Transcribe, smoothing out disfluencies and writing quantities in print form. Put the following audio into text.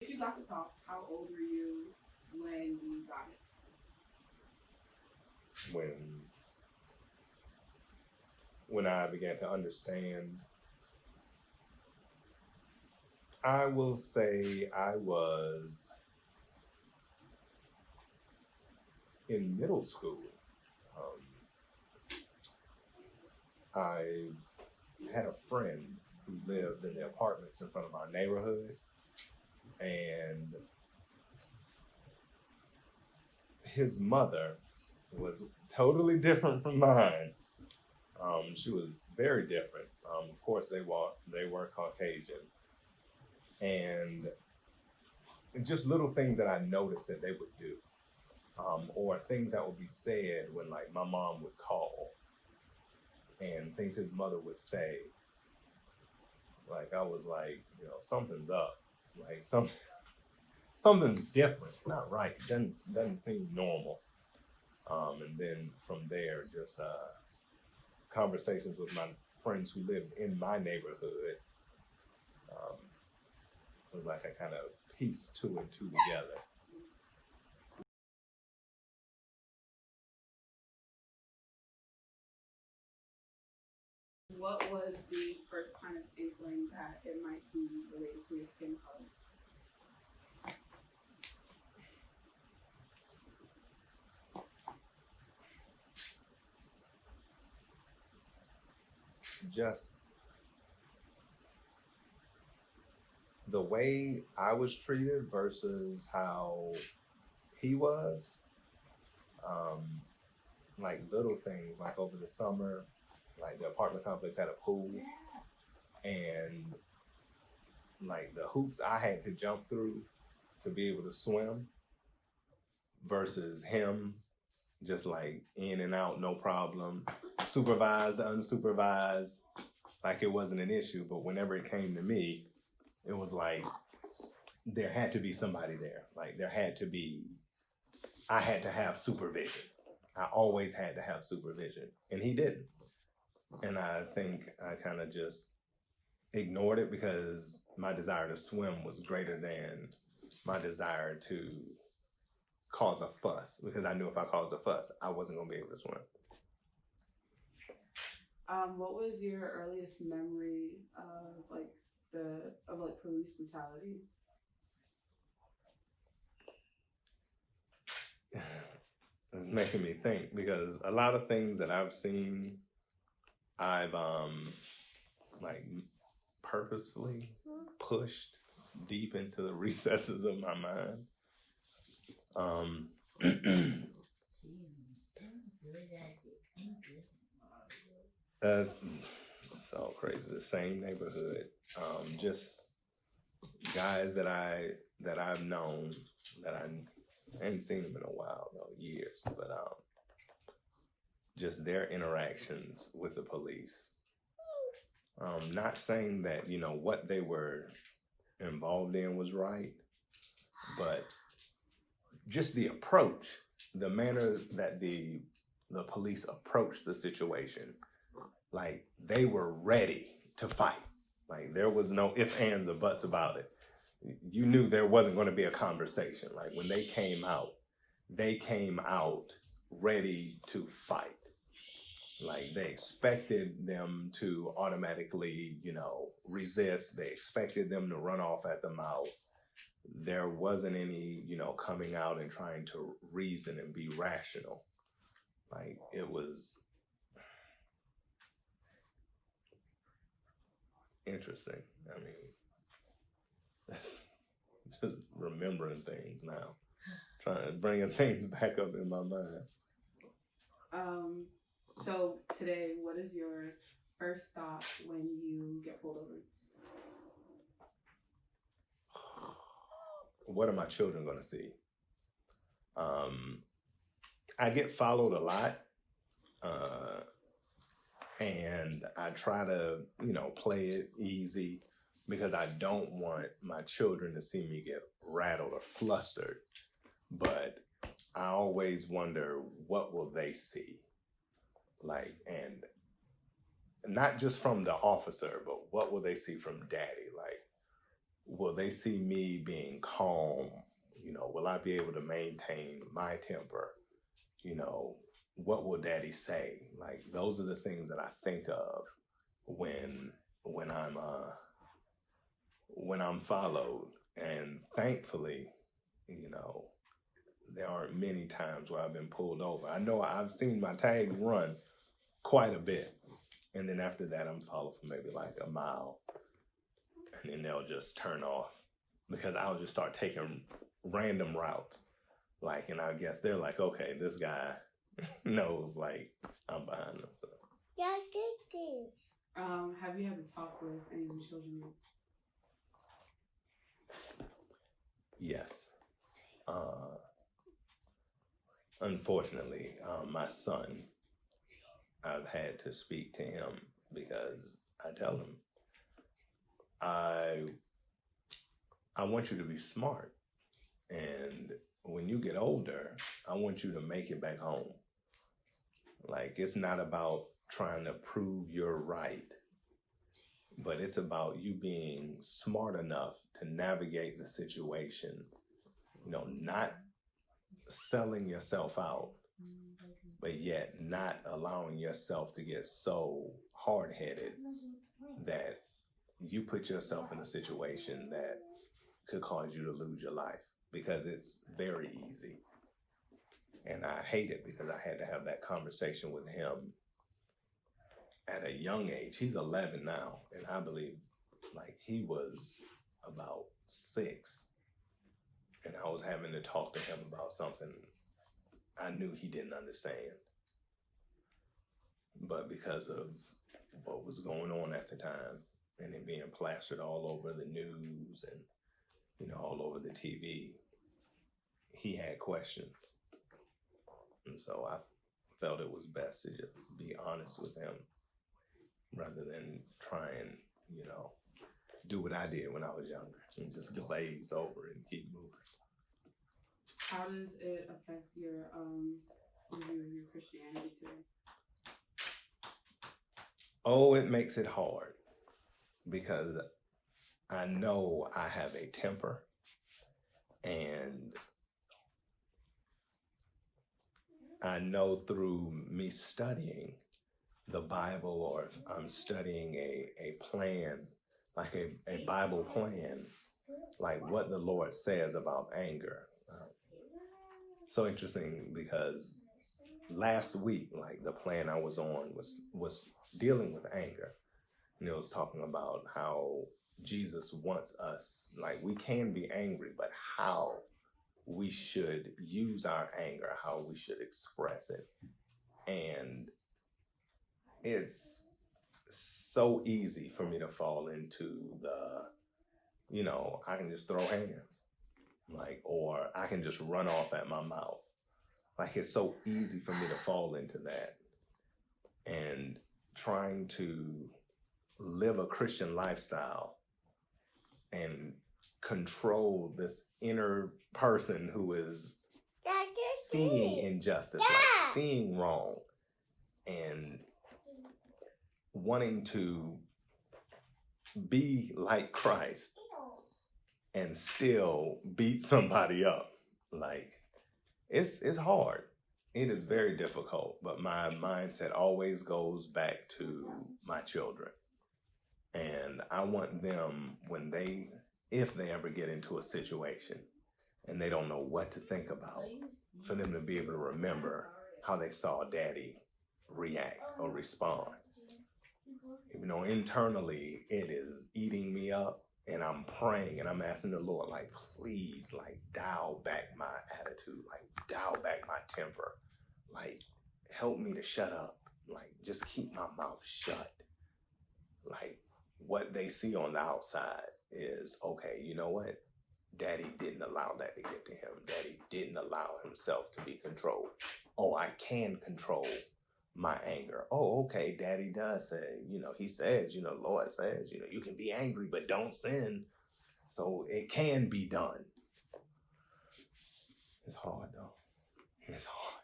If you got the talk, how old were you when you got it? when when I began to understand, I will say I was in middle school. Um, I had a friend who lived in the apartments in front of our neighborhood, and his mother was totally different from mine. She was very different. Of course, they were Caucasian, and just little things that I noticed that they would do, or things that would be said when like my mom would call, and things his mother would say. Like I was like, something's up. Like something's different. It's not right. It doesn't seem normal. And then from there, just conversations with my friends who lived in my neighborhood, um, was like I kind of pieced two and two together. What was the first kind of inkling that it might be related to your skin color? Just the way I was treated versus how he was. Um, like little things, like over the summer, like the apartment complex had a pool, and like the hoops I had to jump through to be able to swim versus him just like in and out, no problem, supervised, unsupervised, like it wasn't an issue. But whenever it came to me, it was like there had to be somebody there. Like I had to have supervision. I always had to have supervision, and he didn't. And I think I kind of just ignored it because my desire to swim was greater than my desire to cause a fuss, because I knew if I caused a fuss, I wasn't going to be able to swim. What was your earliest memory of police brutality? It's making me think because a lot of things that I've seen, I've like purposefully pushed deep into the recesses of my mind. It's all crazy. The same neighborhood. Just guys that I've known that I hadn't seen them in a while, though, years, but just their interactions with the police. Not saying that what they were involved in was right, but just the approach, the manner that the police approached the situation, like they were ready to fight. Like there was no ifs, ands, or buts about it. You knew there wasn't going to be a conversation. Like when they came out ready to fight. Like they expected them to automatically, resist. They expected them to run off at the mouth. There wasn't any, coming out and trying to reason and be rational. Like it was interesting. I mean, that's just remembering things now, trying to bring things back up in my mind. So today, what is your first thought when you get pulled over? What are my children going to see? I get followed a lot, and I try to, play it easy because I don't want my children to see me get rattled or flustered. But I always wonder, what will they see? Like, and not just from the officer, but what will they see from daddy? Like, will they see me being calm? You know, will I be able to maintain my temper? You know, what will daddy say? Like, those are the things that I think of when I'm followed. And thankfully, you know, there aren't many times where I've been pulled over. I know I've seen my tags run quite a bit. And then after that, I'm followed for maybe like a mile. And then they'll just turn off because I'll just start taking random routes. Like, and I guess they're like, okay, this guy knows, like, I'm behind them. So. Have you had to talk with any of the children yet? Yes. Unfortunately, my son, I've had to speak to him because I tell him, I want you to be smart. And when you get older, I want you to make it back home. Like, it's not about trying to prove you're right, but it's about you being smart enough to navigate the situation, you know, not selling yourself out, but yet not allowing yourself to get so hard-headed that you put yourself in a situation that could cause you to lose your life, because it's very easy. And I hate it because I had to have that conversation with him at a young age. He's 11 now, and I believe like he was about 6. And I was having to talk to him about something I knew he didn't understand. But because of what was going on at the time, and it being plastered all over the news and, you know, all over the TV, he had questions. And so I felt it was best to just be honest with him rather than try and, you know, do what I did when I was younger and just glaze over and keep moving. How does it affect your view of your Christianity today? Oh, it makes it hard because I know I have a temper, and I know through me studying the Bible, or if I'm studying a plan, like a Bible plan, like what the Lord says about anger. So interesting because last week, like the plan I was on was dealing with anger. And it was talking about how Jesus wants us, like we can be angry, but how we should use our anger, how we should express it. And it's so easy for me to fall into the, you know, I can just throw hands, like, or I can just run off at my mouth. Like, it's so easy for me to fall into that. And trying to live a Christian lifestyle and control this inner person who is seeing injustice, like seeing wrong, and wanting to be like Christ and still beat somebody up. Like, it's hard. It is very difficult, but my mindset always goes back to my children. And I want them, if they ever get into a situation and they don't know what to think about, for them to be able to remember how they saw daddy react or respond. You know, internally, it is eating me up, and I'm praying and I'm asking the Lord, like, please, like, dial back my attitude, like, dial back my temper, like, help me to shut up, like, just keep my mouth shut. Like, what they see on the outside is, okay, you know what? Daddy didn't allow that to get to him. Daddy didn't allow himself to be controlled. Oh, I can control my anger. Oh, okay, daddy does say, you know, he says, you know, Lord says, you know, you can be angry, but don't sin. So it can be done. It's hard though. It's hard.